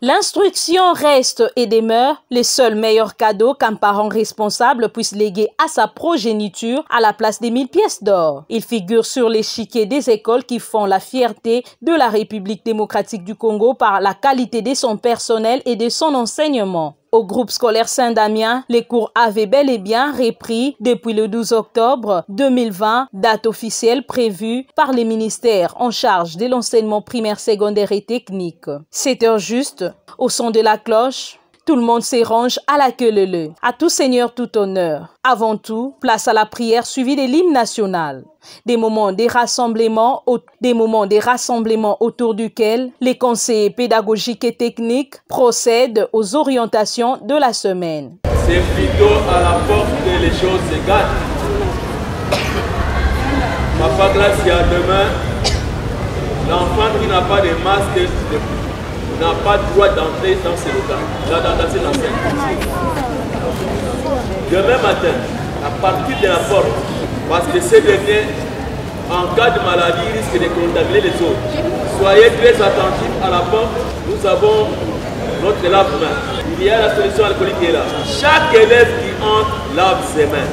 L'instruction reste et demeure le seul meilleur cadeau qu'un parent responsable puisse léguer à sa progéniture à la place des 1000 pièces d'or. Il figure sur l'échiquier des écoles qui font la fierté de la République démocratique du Congo par la qualité de son personnel et de son enseignement. Au groupe scolaire Saint-Damien, les cours avaient bel et bien repris depuis le 12 octobre 2020, date officielle prévue par les ministères en charge de l'enseignement primaire, secondaire et technique. 7 heures juste, au son de la cloche, tout le monde se range à la queue leu. À tout seigneur, tout honneur. Avant tout, place à la prière suivie de l'hymne national. Des moments de rassemblement autour duquel les conseillers pédagogiques et techniques procèdent aux orientations de la semaine. C'est plutôt à la porte que les choses se gâtent. Papa classe, il y a demain, l'enfant qui n'a pas de masque n'a pas le droit d'entrer dans ces locaux, dans ces enseignements. Demain matin, à partir de la porte, parce que ces derniers, en cas de maladie, risquent de contaminer les autres. Soyez très attentifs à la porte, nous avons notre lave-main. Il y a la solution alcoolique qui est là. Chaque élève qui entre lave ses mains.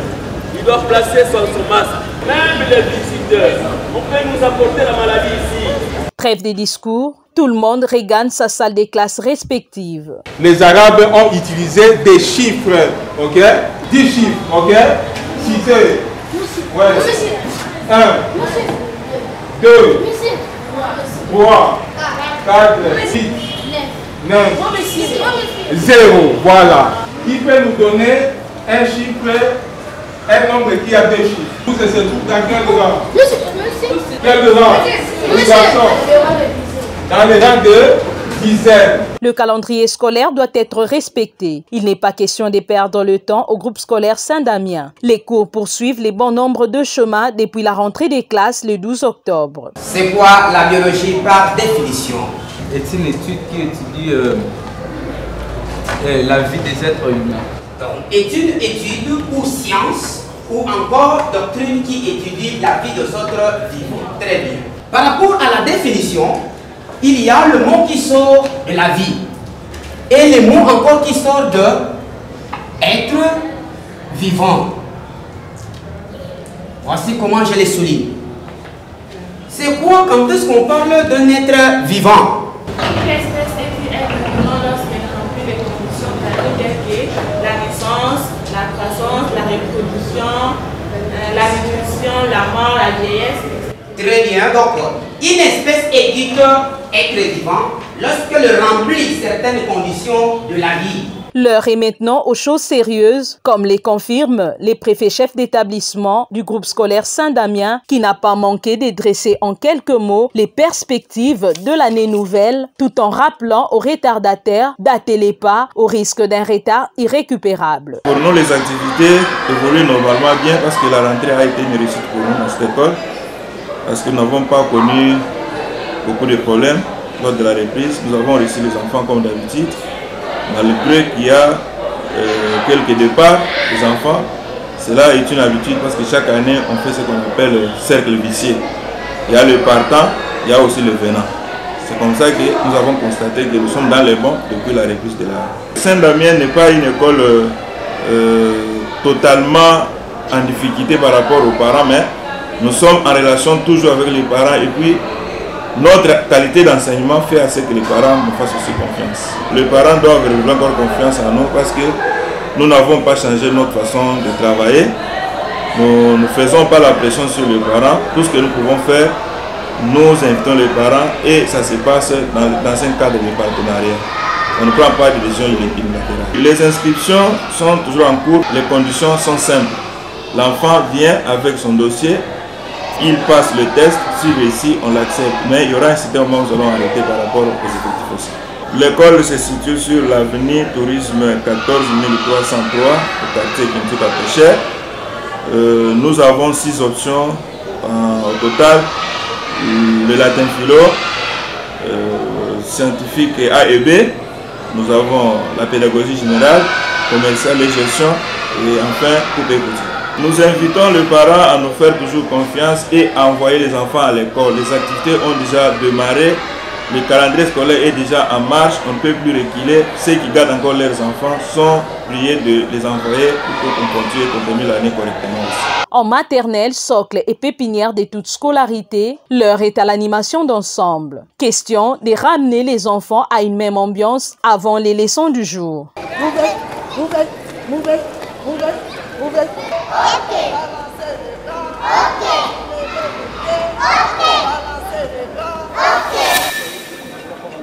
Il doit placer son masque. Même les visiteurs, on peut nous apporter la maladie ici. Trêve des discours, tout le monde regagne sa salle des classes respectives. Les Arabes ont utilisé des chiffres, ok? 10 chiffres, ok? Citez. Ouais. 1, 2, 3, 4, 6, 9, 0. Voilà. Qui peut nous donner un chiffre, un nombre qui a 2 chiffres? Tout se trouve dans quel rang? Quel rang? Les garçons. Dans les rangs de dizaines. Le calendrier scolaire doit être respecté. Il n'est pas question de perdre le temps au groupe scolaire Saint-Damien. Les cours poursuivent les bons nombres de chemins depuis la rentrée des classes le 12 octobre. C'est quoi la biologie par définition? C'est une étude qui étudie la vie des êtres humains. Donc, est une étude ou science ou encore doctrine qui étudie la vie des autres vivants. Très bien. Par rapport à la définition, il y a le mot qui sort de la vie et le mot encore qui sort de être vivant. Voici comment je les souligne. C'est quoi quand est-ce qu'on parle d'un être vivant? Une espèce est une être vivant lorsqu'elle remplit les conditions telles que la naissance, la croissance, la reproduction, la nutrition, la mort, la vieillesse, etc. Très bien, donc une espèce est dite être vivant lorsqu'elle remplit certaines conditions de la vie. L'heure est maintenant aux choses sérieuses, comme les confirment les préfets chefs d'établissement du groupe scolaire Saint-Damien, qui n'a pas manqué de dresser en quelques mots les perspectives de l'année nouvelle, tout en rappelant aux retardataires d'hâter les pas au risque d'un retard irrécupérable. Pour nous, les activités évoluent normalement bien parce que la rentrée a été une réussite pour nous dans cette école, parce que nous n'avons pas connu beaucoup de problèmes lors de la reprise. Nous avons reçu les enfants comme d'habitude. Malgré qu'il y a quelques départs des enfants, cela est une habitude parce que chaque année on fait ce qu'on appelle le cercle vicieux. Il y a le partant, il y a aussi le venant. C'est comme ça que nous avons constaté que nous sommes dans les bons depuis la reprise de la... Saint-Damien n'est pas une école totalement en difficulté par rapport aux parents, mais nous sommes en relation toujours avec les parents et puis notre qualité d'enseignement fait à ce que les parents nous fassent aussi confiance. Les parents doivent avoir encore confiance en nous parce que nous n'avons pas changé notre façon de travailler. Nous ne faisons pas la pression sur les parents. Tout ce que nous pouvons faire, nous invitons les parents et ça se passe dans un cadre de partenariat. On ne prend pas de décision unilatérale. Les inscriptions sont toujours en cours. Les conditions sont simples. L'enfant vient avec son dossier. Il passe le test, s'il réussit, on l'accepte. Mais il y aura un certain moment où nous allons arrêter par rapport aux effectifs aussi. L'école se situe sur l'avenue Tourisme 14 303, au quartier Kintuka Pécher. Nous avons 6 options au total. Le latin philo, scientifique A et B. Nous avons la pédagogie générale, commerciale et gestion. Et enfin, coupe et couture. Nous invitons les parents à nous faire toujours confiance et à envoyer les enfants à l'école. Les activités ont déjà démarré le calendrier scolaire est déjà en marche, on ne peut plus reculer. Ceux qui gardent encore leurs enfants sont priés de les envoyer pour qu'on continue et qu'on termine l'année correctement aussi. En maternelle, socle et pépinière de toute scolarité, l'heure est à l'animation d'ensemble. Question de ramener les enfants à une même ambiance avant les leçons du jour.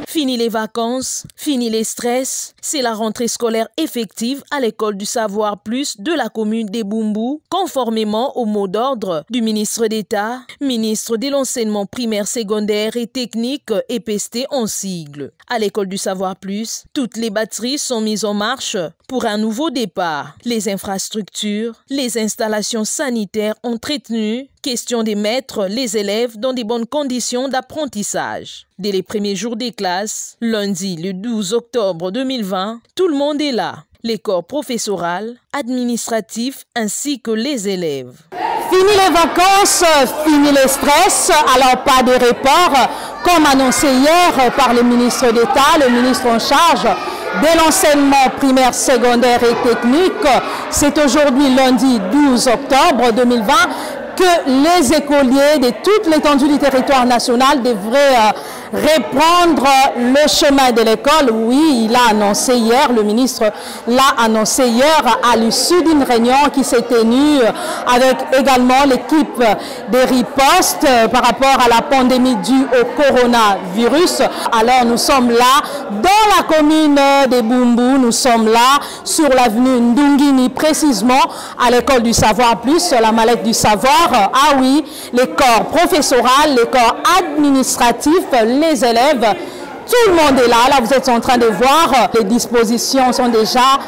Fini les vacances, fini les stress, c'est la rentrée scolaire effective à l'école du Savoir Plus de la commune des Boumbu, conformément au mot d'ordre du ministre d'État, ministre de l'enseignement primaire, secondaire et technique, EPST en sigle. À l'école du Savoir Plus, toutes les batteries sont mises en marche pour un nouveau départ. Les infrastructures, les installations sanitaires entretenues, question de mettre les élèves dans de bonnes conditions d'apprentissage. Dès les premiers jours des classes, lundi le 12 octobre 2020, tout le monde est là. Les corps professoral, administratifs ainsi que les élèves. Fini les vacances, fini les stress, alors pas de report, comme annoncé hier par le ministre d'État, le ministre en charge de l'enseignement primaire, secondaire et technique. C'est aujourd'hui lundi 12 octobre 2020 que les écoliers de toute l'étendue du territoire national devraient reprendre le chemin de l'école. Oui, il a annoncé hier, le ministre l'a annoncé hier à l'issue d'une réunion qui s'est tenue avec également l'équipe de riposte par rapport à la pandémie due au coronavirus. Alors nous sommes là dans la commune de Boumbu, nous sommes là sur l'avenue Ndungini, précisément à l'école du Savoir Plus, la mallette du savoir. Ah oui, les corps professoral, les corps administratifs, les élèves, tout le monde est là. Là, vous êtes en train de voir, les dispositions sont déjà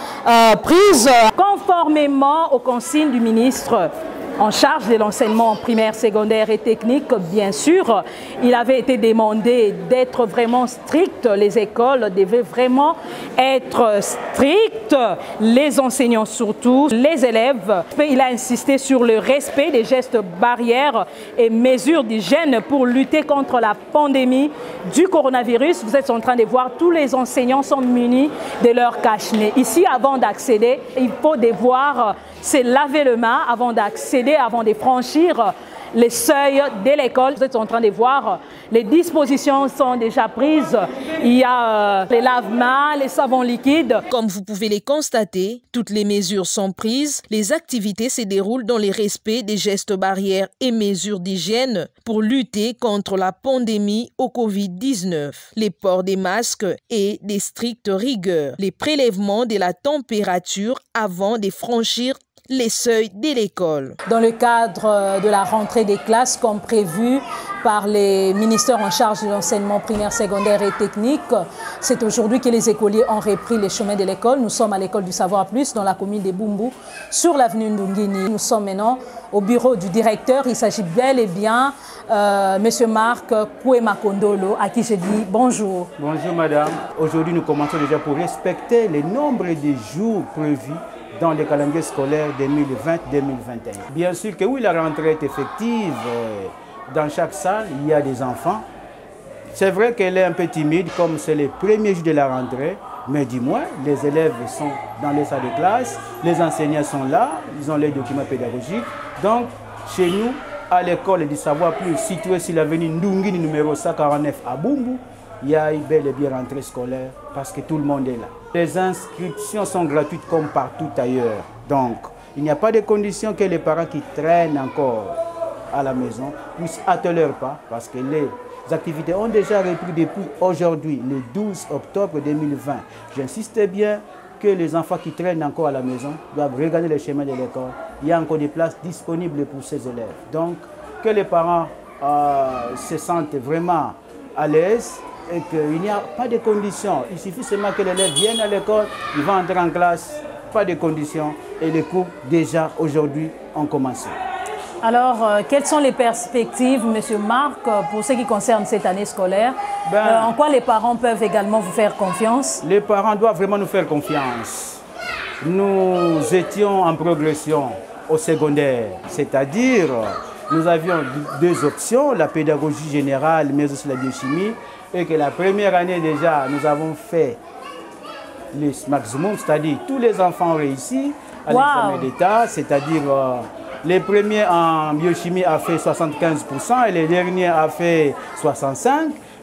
prises. Conformément aux consignes du ministre en charge de l'enseignement primaire, secondaire et technique, bien sûr, il avait été demandé d'être vraiment strict. Les écoles devaient vraiment être strictes, les enseignants surtout, les élèves. Il a insisté sur le respect des gestes barrières et mesures d'hygiène pour lutter contre la pandémie du coronavirus. Vous êtes en train de voir, tous les enseignants sont munis de leur cache-nez. Ici, avant d'accéder, il faut devoir se laver les mains avant d'accéder, avant de franchir les seuils de l'école. Vous êtes en train de voir, les dispositions sont déjà prises. Il y a les lave-mains, les savons liquides. Comme vous pouvez les constater, toutes les mesures sont prises. Les activités se déroulent dans le respect des gestes barrières et mesures d'hygiène pour lutter contre la pandémie au Covid-19. Les ports des masques et des strictes rigueurs. Les prélèvements de la température avant de franchir les seuils de l'école. Dans le cadre de la rentrée des classes comme prévu par les ministères en charge de l'enseignement primaire, secondaire et technique, c'est aujourd'hui que les écoliers ont repris les chemins de l'école. Nous sommes à l'école du Savoir Plus dans la commune des Boumbu, sur l'avenue Ndungini. Nous sommes maintenant au bureau du directeur. Il s'agit bel et bien M. Marc Kouemakondolo, à qui je dis bonjour. Bonjour madame. Aujourd'hui nous commençons déjà pour respecter les nombres de jours prévus dans le calendrier scolaire 2020-2021. Bien sûr que oui, la rentrée est effective. Dans chaque salle, il y a des enfants. C'est vrai qu'elle est un peu timide, comme c'est les premiers jours de la rentrée, mais du moins, les élèves sont dans les salles de classe, les enseignants sont là, ils ont les documents pédagogiques. Donc, chez nous, à l'école du Savoir Plus, située sur l'avenue Ndungini numéro 149 à Boumbu, il y a une belle et bien rentrée scolaire parce que tout le monde est là. Les inscriptions sont gratuites comme partout ailleurs. Donc, il n'y a pas de condition que les parents qui traînent encore à la maison puissent hâter leur pas parce que les activités ont déjà repris depuis aujourd'hui, le 12 octobre 2020. J'insiste bien que les enfants qui traînent encore à la maison doivent regarder les chemins de l'école. Il y a encore des places disponibles pour ces élèves. Donc, que les parents se sentent vraiment à l'aise et qu'il n'y a pas de conditions. Il suffit seulement que l'élève vienne à l'école, il va entrer en classe, pas de conditions. Et les cours, déjà aujourd'hui, ont commencé. Alors, quelles sont les perspectives, M. Marc, pour ce qui concerne cette année scolaire? En quoi les parents peuvent également vous faire confiance? Les parents doivent vraiment nous faire confiance. Nous étions en progression au secondaire, c'est-à-dire nous avions deux options, la pédagogie générale, mais aussi la biochimie. et que la première année déjà, nous avons fait le maximum, c'est-à-dire tous les enfants ont réussi à l'examen d'État, c'est-à-dire les premiers en biochimie a fait 75% et les derniers a fait 65%.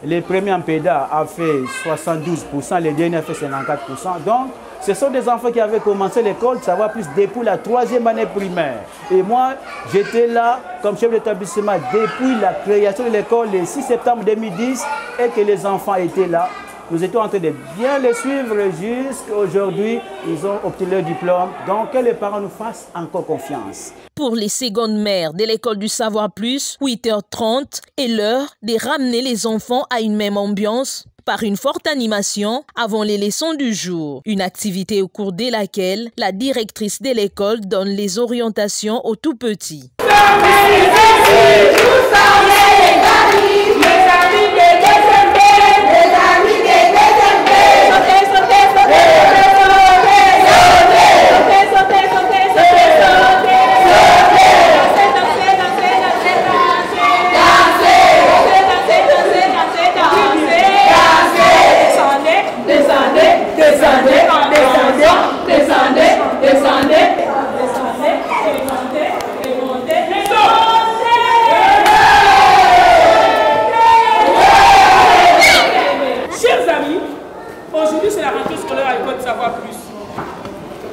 Les premiers en PEDA a fait 72%, les derniers a fait 54%. Donc, ce sont des enfants qui avaient commencé l'école, ça va plus depuis la 3e année primaire. Et moi, j'étais là comme chef d'établissement depuis la création de l'école le 6 septembre 2010 et que les enfants étaient là. Nous étions en train de bien les suivre jusqu'à aujourd'hui. Ils ont obtenu leur diplôme. Donc, que les parents nous fassent encore confiance. Pour les secondes mères de l'école du Savoir Plus, 8h30 est l'heure de ramener les enfants à une même ambiance par une forte animation avant les leçons du jour. Une activité au cours de laquelle la directrice de l'école donne les orientations aux tout petits.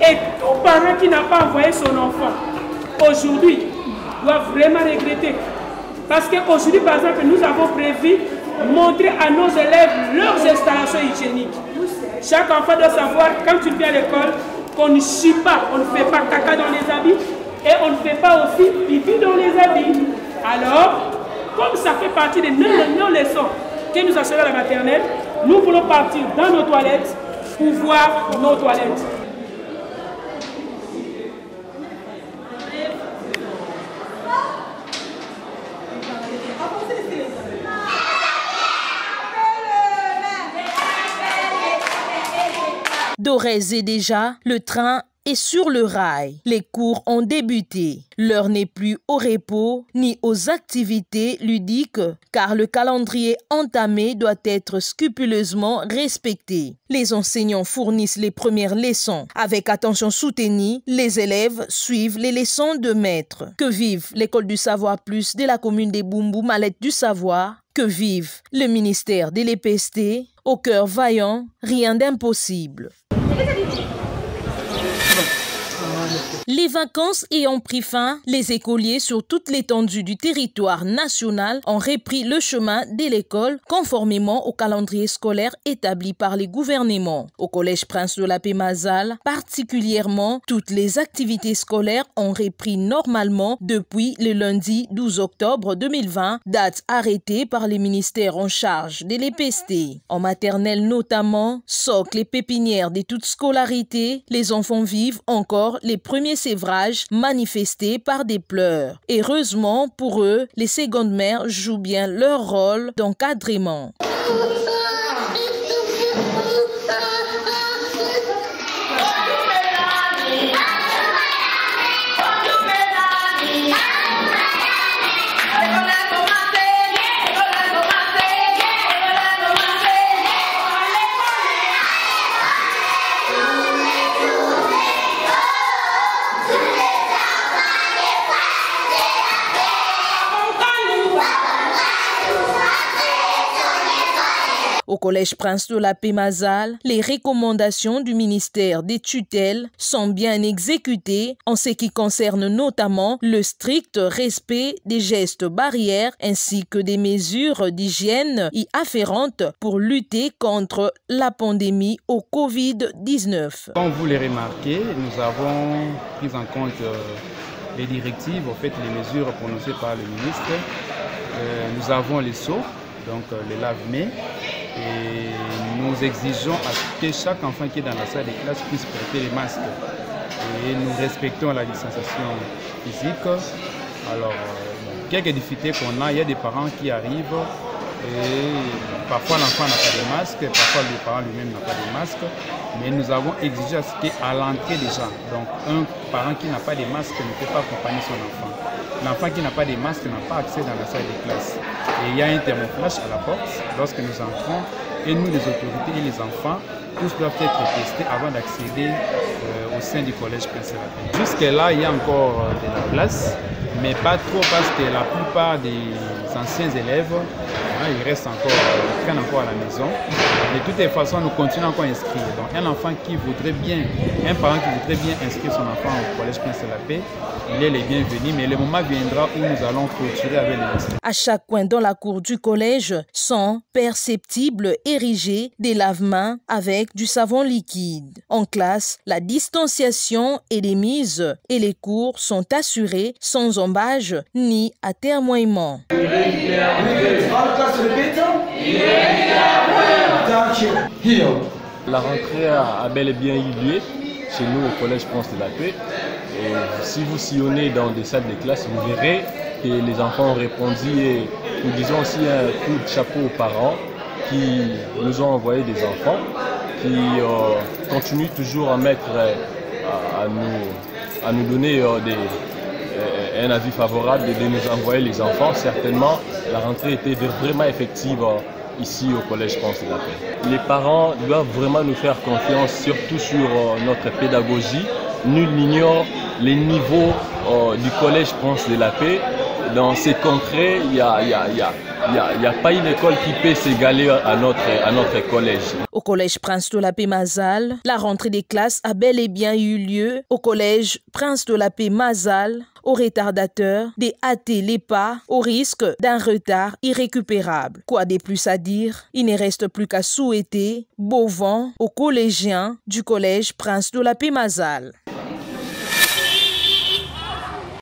Et tout parent qui n'a pas envoyé son enfant, aujourd'hui, doit vraiment regretter. Parce qu'aujourd'hui, par exemple, nous avons prévu montrer à nos élèves leurs installations hygiéniques. Chaque enfant doit savoir, quand tu viens à l'école, qu'on ne chie pas, on ne fait pas caca dans les habits et on ne fait pas aussi pipi dans les habits. Alors, comme ça fait partie de nos leçons que nous enseignons à la maternelle, nous voulons partir dans nos toilettes pour voir nos toilettes. D'ores et déjà, le train est sur le rail. Les cours ont débuté. L'heure n'est plus au repos ni aux activités ludiques, car le calendrier entamé doit être scrupuleusement respecté. Les enseignants fournissent les premières leçons. Avec attention soutenue, les élèves suivent les leçons de maître. Que vive l'école du Savoir Plus de la commune des Boumboum, Mallette du Savoir. Que vive le ministère de l'EPST. Au cœur vaillant, rien d'impossible. Les vacances ayant pris fin, les écoliers sur toute l'étendue du territoire national ont repris le chemin de l'école conformément au calendrier scolaire établi par les gouvernements. Au collège Prince de la Paix Mazal, particulièrement, toutes les activités scolaires ont repris normalement depuis le lundi 12 octobre 2020, date arrêtée par les ministères en charge de l'EPST. En maternelle notamment, socle et pépinière de toute scolarité, les enfants vivent encore les premiers sévrage manifesté par des pleurs. Heureusement pour eux, les secondes mères jouent bien leur rôle d'encadrement. Au collège Prince de la Paix Mazal, les recommandations du ministère des tutelles sont bien exécutées en ce qui concerne notamment le strict respect des gestes barrières ainsi que des mesures d'hygiène y afférentes pour lutter contre la pandémie au Covid-19. Comme vous le remarquez, nous avons pris en compte les directives, en fait les mesures prononcées par le ministre. Nous avons les seaux, donc les lave-mains. Et nous exigeons à ce que chaque enfant qui est dans la salle de classe puisse porter les masques. Et nous respectons la distanciation physique. Alors, quelques difficultés qu'on a, il y a des parents qui arrivent et parfois l'enfant n'a pas de masque, parfois le parent lui-même n'a pas de masque. Mais nous avons exigé à ce qu'à l'entrée déjà, donc un parent qui n'a pas de masque ne peut pas accompagner son enfant. L'enfant qui n'a pas de masque n'a pas accès dans la salle de classe. Et il y a un thermoflash à la porte lorsque nous entrons. Et nous, les autorités et les enfants, tous doivent être testés avant d'accéder au sein du collège Prince de la Paix. Jusque-là, il y a encore de la place, mais pas trop parce que la plupart des anciens élèves, ils restent encore, ils traînent encore à la maison. De toutes les façons, nous continuons encore à inscrire. Donc un enfant qui voudrait bien, un parent qui voudrait bien inscrire son enfant au collège Prince de la Paix, il est les bienvenus, mais le moment viendra où nous allons clôturer avec les inscrits. À chaque coin dans la cour du collège sont perceptibles érigés des lave-mains avec du savon liquide. En classe, la distanciation est démise et les cours sont assurés sans embâche ni atermoiement. La rentrée a bel et bien eu lieu chez nous au collège Prince de la Paix. Et si vous sillonnez dans des salles de classe, vous verrez que les enfants ont répondu et nous disons aussi un coup de chapeau aux parents qui nous ont envoyé des enfants, qui continuent toujours à mettre, à nous donner un avis favorable de nous envoyer les enfants. Certainement, la rentrée était vraiment effective ici au collège Prince de la Paix. Les parents doivent vraiment nous faire confiance, surtout sur notre pédagogie. Nul n'ignore les niveaux du collège Prince de la Paix. Dans ces contrées, il n'y a pas une école qui peut s'égaler à notre collège. Au collège Prince de la Paix Mazal, la rentrée des classes a bel et bien eu lieu. Au collège Prince de la Paix Mazal, aux retardateurs, des hâter les pas au risque d'un retard irrécupérable. Quoi de plus à dire? Il ne reste plus qu'à souhaiter beau vent aux collégiens du collège Prince de la Paix Mazal.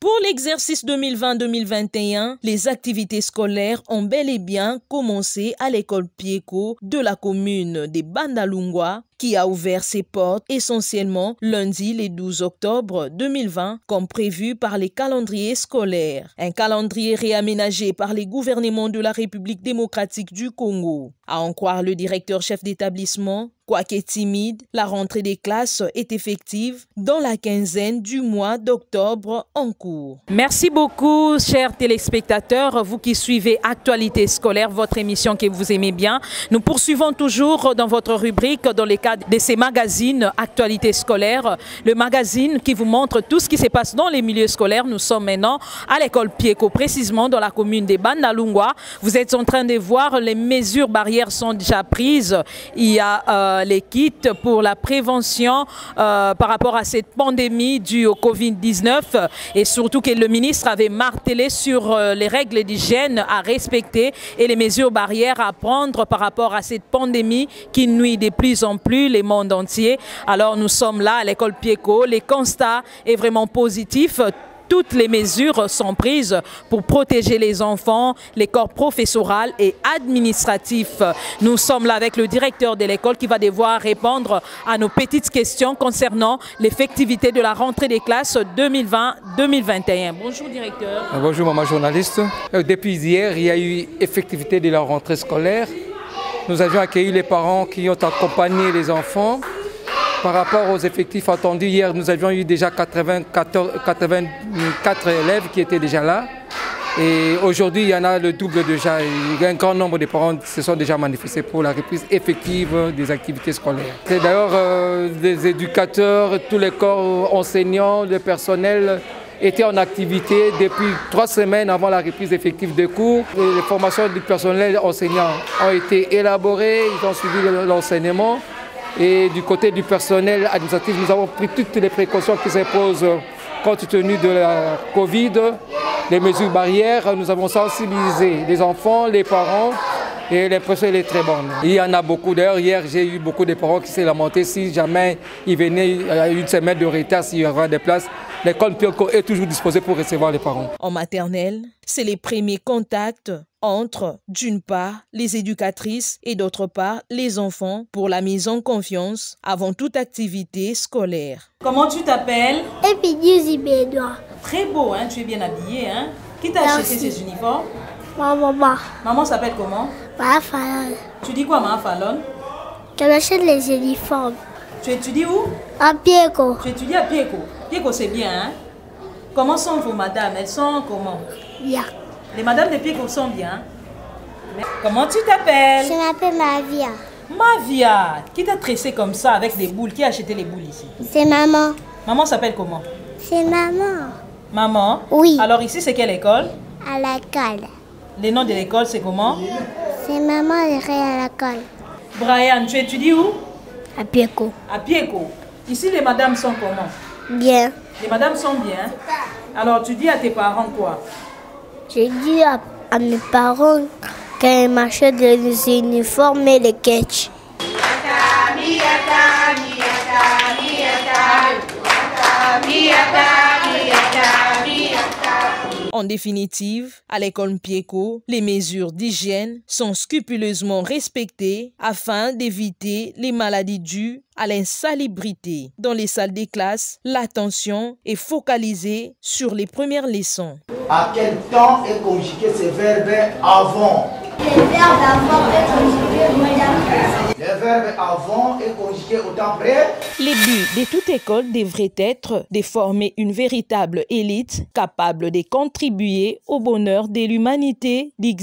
Pour l'exercice 2020-2021, les activités scolaires ont bel et bien commencé à l'école Pieko de la commune de Bandalungwa, qui a ouvert ses portes essentiellement lundi le 12 octobre 2020, comme prévu par les calendriers scolaires. Un calendrier réaménagé par les gouvernements de la République démocratique du Congo. À en croire le directeur chef d'établissement, quoique timide, la rentrée des classes est effective dans la quinzaine du mois d'octobre en cours. Merci beaucoup, chers téléspectateurs, vous qui suivez Actualité scolaire, votre émission que vous aimez bien. Nous poursuivons toujours dans votre rubrique, dans les cadres de ces magazines Actualité scolaire, le magazine qui vous montre tout ce qui se passe dans les milieux scolaires. Nous sommes maintenant à l'école Pieko, précisément dans la commune de Bandalungwa. Vous êtes en train de voir, les mesures barrières sont déjà prises. Il y a les kits pour la prévention par rapport à cette pandémie due au Covid-19 et surtout que le ministre avait martelé sur les règles d'hygiène à respecter et les mesures barrières à prendre par rapport à cette pandémie qui nuit de plus en plus le monde entier. Alors nous sommes là à l'école Pieko, les constats est vraiment positif. Toutes les mesures sont prises pour protéger les enfants, les corps professoral et administratifs. Nous sommes là avec le directeur de l'école qui va devoir répondre à nos petites questions concernant l'effectivité de la rentrée des classes 2020-2021. Bonjour directeur. Bonjour maman journaliste. Depuis hier, il y a eu effectivité de la rentrée scolaire. Nous avions accueilli les parents qui ont accompagné les enfants. Par rapport aux effectifs attendus, hier nous avions eu déjà 84 élèves qui étaient déjà là. Et aujourd'hui, il y en a le double déjà. Il y a un grand nombre de parents qui se sont déjà manifestés pour la reprise effective des activités scolaires. C'est d'ailleurs des éducateurs, tous les corps enseignants, le personnel étaient en activité depuis 3 semaines avant la reprise effective des cours. Les formations du personnel enseignant ont été élaborées, ils ont suivi l'enseignement. Et du côté du personnel administratif, nous avons pris toutes les précautions qui s'imposent compte tenu de la Covid, les mesures barrières. Nous avons sensibilisé les enfants, les parents et l'impression est très bonne. Il y en a beaucoup. D'ailleurs, hier, j'ai eu beaucoup de parents qui s'est lamenté si jamais ils venaient à une semaine de retard, s'il y aura des places. L'école Pieko est toujours disposée pour recevoir les parents. En maternelle, c'est les premiers contacts entre, d'une part, les éducatrices et d'autre part, les enfants pour la mise en confiance avant toute activité scolaire. Comment tu t'appelles? Epidiusi Bédois. Très beau, hein? Tu es bien habillé, hein? Qui t'a acheté ces uniformes? Ma maman. Maman s'appelle comment? Maman Fallon. Tu dis quoi, Maman Fallon? Je m'achète les uniformes. Tu étudies où? À Pieko. Tu étudies à Pieko. Pieko, c'est bien, hein? Comment sont vos madames? Elles sont comment? Bien. Les madames de Pieko sont bien? Comment tu t'appelles? Je m'appelle Mavia. Mavia, qui t'a tressé comme ça avec des boules? Qui a acheté les boules ici? C'est maman. Maman s'appelle comment? C'est maman. Maman? Oui. Alors ici, c'est quelle école? À l'école. Le nom de l'école, c'est comment? C'est maman à l'école. Brian, tu étudies où? À Pieko. À Pieko. Ici, les madames sont comment? Bien. Les madames sont bien. Alors, tu dis à tes parents quoi? J'ai dit à mes parents qu'ils m'achètent des uniformes et des ketchs. En définitive, à l'école Pieko, les mesures d'hygiène sont scrupuleusement respectées afin d'éviter les maladies dues à l'insalubrité. Dans les salles des classes, l'attention est focalisée sur les premières leçons. À quel temps est conjugué ce verbe avant? Le verbe avant est conjugué au temps présent. Le verbe avant est conjugué au temps présent. Les buts de toute école devraient être de former une véritable élite capable de contribuer au bonheur de l'humanité, dit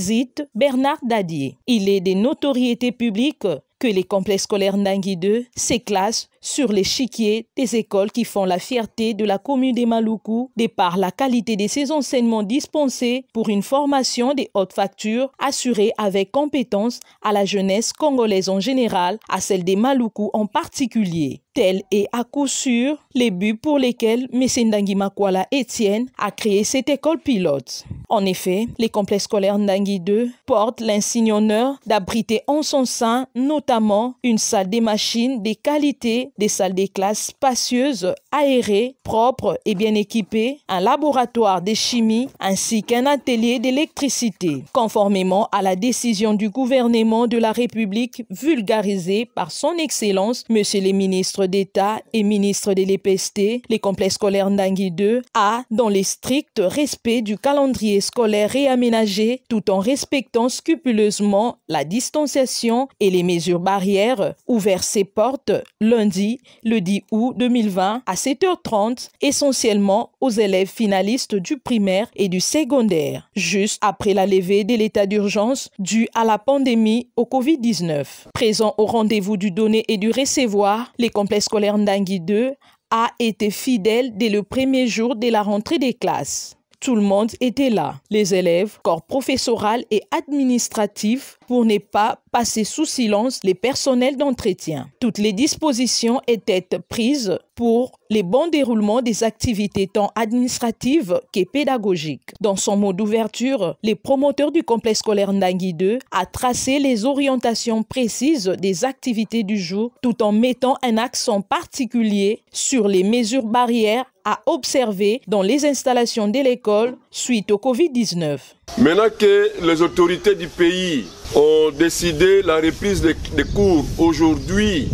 Bernard Dadier. Il est de notoriété publique que les complexes scolaires Ndangui 2 s'éclassent sur l'échiquier des écoles qui font la fierté de la commune de Maluku de par la qualité de ces enseignements dispensés pour une formation de haute facture assurée avec compétence à la jeunesse congolaise en général, à celle des Maluku en particulier. Tel est à coup sûr les buts pour lesquels M. Ndangui Makwala Etienne a créé cette école pilote. En effet, les complexes scolaires Ndangui 2 portent l'insigne honneur d'abriter en son sein notamment une salle des machines de qualité, des salles des classes spacieuses, aérées, propres et bien équipées, un laboratoire de chimie ainsi qu'un atelier d'électricité. Conformément à la décision du gouvernement de la République vulgarisée par son Excellence, M. le ministre d'État et ministre de l'EPST, les complexes scolaires Ndangui 2 a, dans le strict respect du calendrier scolaire réaménagé, tout en respectant scrupuleusement la distanciation et les mesures barrières, ouvert ses portes lundi, le 10 août 2020 à 7h30, essentiellement aux élèves finalistes du primaire et du secondaire, juste après la levée de l'état d'urgence dû à la pandémie au Covid-19. Présent au rendez-vous du donner et du recevoir, les complexes scolaires Ndangui 2 a été fidèle dès le premier jour de la rentrée des classes. Tout le monde était là, les élèves, corps professoral et administratif, pour ne pas passer sous silence les personnels d'entretien. Toutes les dispositions étaient prises pour les bons déroulements des activités tant administratives que pédagogiques. Dans son mot d'ouverture, les promoteurs du complexe scolaire Ndangui 2 a tracé les orientations précises des activités du jour tout en mettant un accent particulier sur les mesures barrières à observer dans les installations de l'école suite au Covid-19. Maintenant que les autorités du pays ont décidé la reprise des cours aujourd'hui,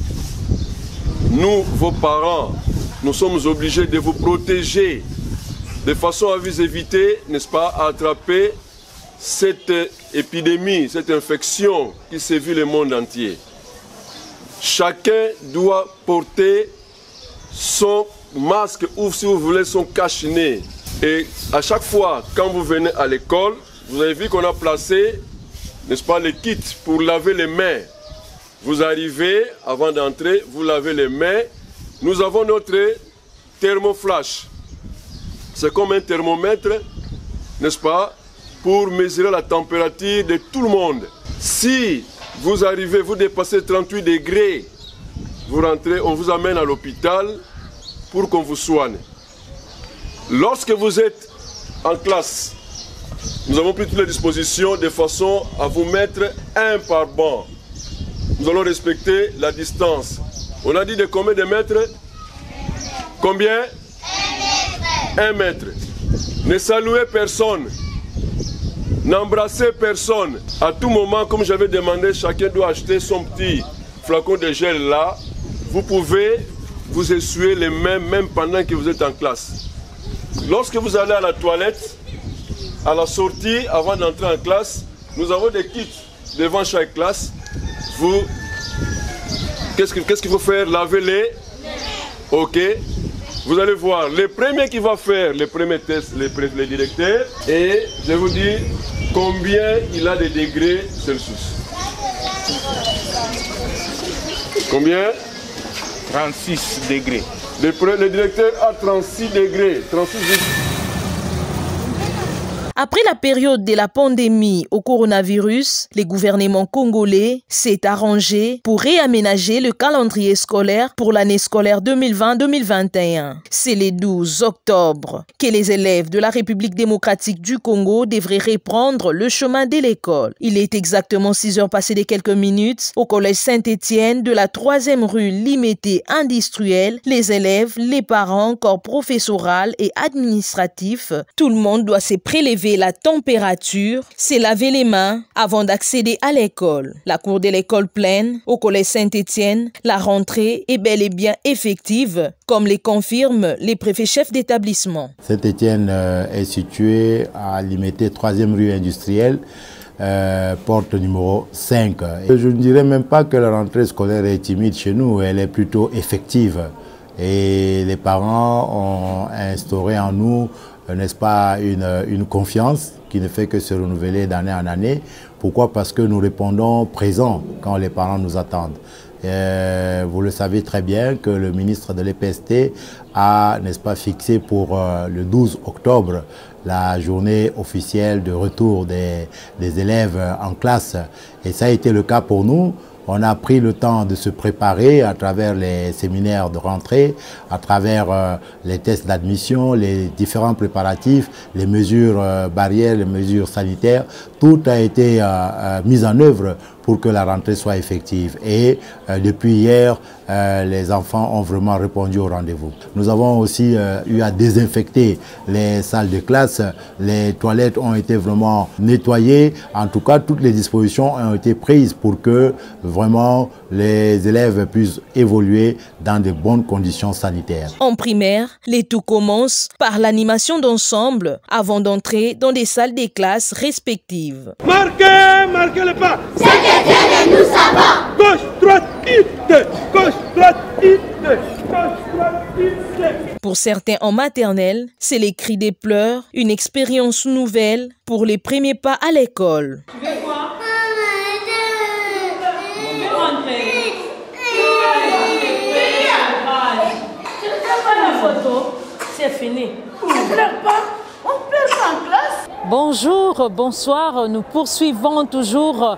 nous, vos parents, nous sommes obligés de vous protéger de façon à vous éviter, n'est-ce pas, à attraper cette épidémie, cette infection qui sévit le monde entier. Chacun doit porter son masque ou, si vous voulez, son cache-nez. Et à chaque fois, quand vous venez à l'école, vous avez vu qu'on a placé, n'est-ce pas, les kits pour laver les mains. Vous arrivez, avant d'entrer, vous lavez les mains. Nous avons notre thermoflash. C'est comme un thermomètre, n'est-ce pas, pour mesurer la température de tout le monde. Si vous arrivez, vous dépassez 38 degrés, vous rentrez, on vous amène à l'hôpital pour qu'on vous soigne. Lorsque vous êtes en classe, nous avons pris toutes les dispositions de façon à vous mettre un par banc. Nous allons respecter la distance. On a dit de combien de mètres? Combien? 1 mètre. Ne saluez personne. N'embrassez personne. À tout moment, comme j'avais demandé, chacun doit acheter son petit flacon de gel là. Vous pouvez vous essuyer les mains même pendant que vous êtes en classe. Lorsque vous allez à la toilette, à la sortie, avant d'entrer en classe, nous avons des kits devant chaque classe. Qu'est-ce qu'il faut faire? Laver les. Ok. Vous allez voir, le premier qui va faire les premiers tests, les directeurs, et je vous dis combien il a de degrés Celsius. Combien? 36 degrés. Le directeur a 36 degrés. 36 degrés. Après la période de la pandémie au coronavirus, le gouvernement congolais s'est arrangé pour réaménager le calendrier scolaire pour l'année scolaire 2020-2021. C'est le 12 octobre que les élèves de la République démocratique du Congo devraient reprendre le chemin de l'école. Il est exactement 6 heures passées de quelques minutes au collège Saint-Étienne de la 3e rue Limité industrielle. Les élèves, les parents, corps professoral et administratif, tout le monde doit se prélever la température, c'est laver les mains avant d'accéder à l'école. La cour de l'école pleine au collège Saint-Étienne, la rentrée est bel et bien effective, comme les confirment les préfets-chefs d'établissement. Saint-Étienne est situé à Limité, 3e rue industrielle, porte numéro 5. Je ne dirais même pas que la rentrée scolaire est timide chez nous, elle est plutôt effective. Et les parents ont instauré en nous, n'est-ce pas, une confiance qui ne fait que se renouveler d'année en année. Pourquoi? Parce que nous répondons présents quand les parents nous attendent. Vous le savez très bien que le ministre de l'EPST a, n'est-ce pas, fixé pour le 12 octobre la journée officielle de retour des élèves en classe. Et ça a été le cas pour nous. On a pris le temps de se préparer à travers les séminaires de rentrée, à travers les tests d'admission, les différents préparatifs, les mesures barrières, les mesures sanitaires. Tout a été mis en œuvre pour que la rentrée soit effective. Et depuis hier, les enfants ont vraiment répondu au rendez-vous. Nous avons aussi eu à désinfecter les salles de classe. Les toilettes ont été vraiment nettoyées. En tout cas, toutes les dispositions ont été prises pour que vraiment les élèves puissent évoluer dans de bonnes conditions sanitaires. En primaire, les tout commencent par l'animation d'ensemble avant d'entrer dans des salles des classes respectives. Marquez le pas. Saint-Étienne, nous savons. Gauche, droite, unité. Gauche, droite, unité. Gauche, droite, unité. Pour certains en maternelle, c'est les cris des pleurs, une expérience nouvelle pour les premiers pas à l'école. Tu veux quoi? C'est fini. On ne pleure pas. On pleure pas en classe. Bonjour, bonsoir. Nous poursuivons toujours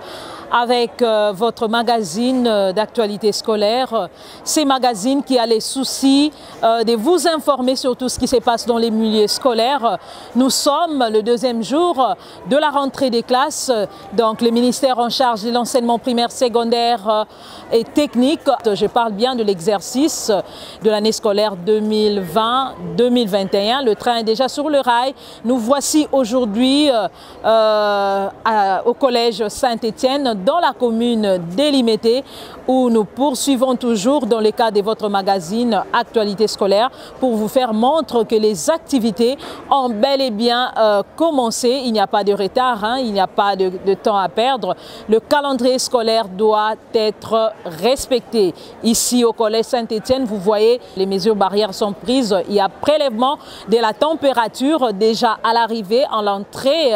avec votre magazine d'actualité scolaire. Ces magazines qui a les soucis de vous informer sur tout ce qui se passe dans les milieux scolaires. Nous sommes le 2e jour de la rentrée des classes. Donc le ministère en charge de l'enseignement primaire, secondaire et technique. Je parle bien de l'exercice de l'année scolaire 2020-2021. Le train est déjà sur le rail. Nous voici aujourd'hui au collège Saint-Étienne, dans la commune d'Limité, où nous poursuivons toujours dans le cadre de votre magazine Actualité scolaire pour vous faire montre que les activités ont bel et bien commencé. Il n'y a pas de retard, hein, il n'y a pas de temps à perdre. Le calendrier scolaire doit être respecté. Ici au collège Saint-Étienne, vous voyez, les mesures barrières sont prises. Il y a prélèvement de la température déjà à l'arrivée, en l'entrée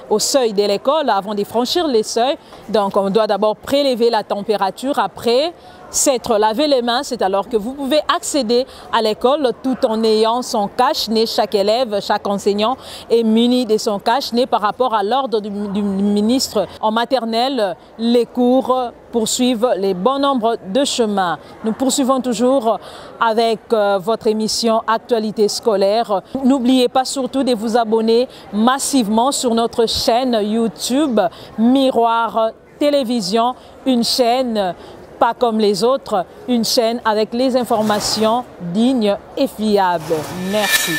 au seuil de l'école, avant de franchir les seuils. Donc on doit d'abord prélever la température. Après s'être lavé les mains, c'est alors que vous pouvez accéder à l'école tout en ayant son cache-nez. Chaque élève, chaque enseignant est muni de son cache-nez par rapport à l'ordre du ministre. En maternelle, les cours poursuivent les bons nombres de chemins. Nous poursuivons toujours avec votre émission Actualité scolaire. N'oubliez pas surtout de vous abonner massivement sur notre chaîne YouTube Miroir Télévision, une chaîne pas comme les autres, une chaîne avec les informations dignes et fiables. Merci.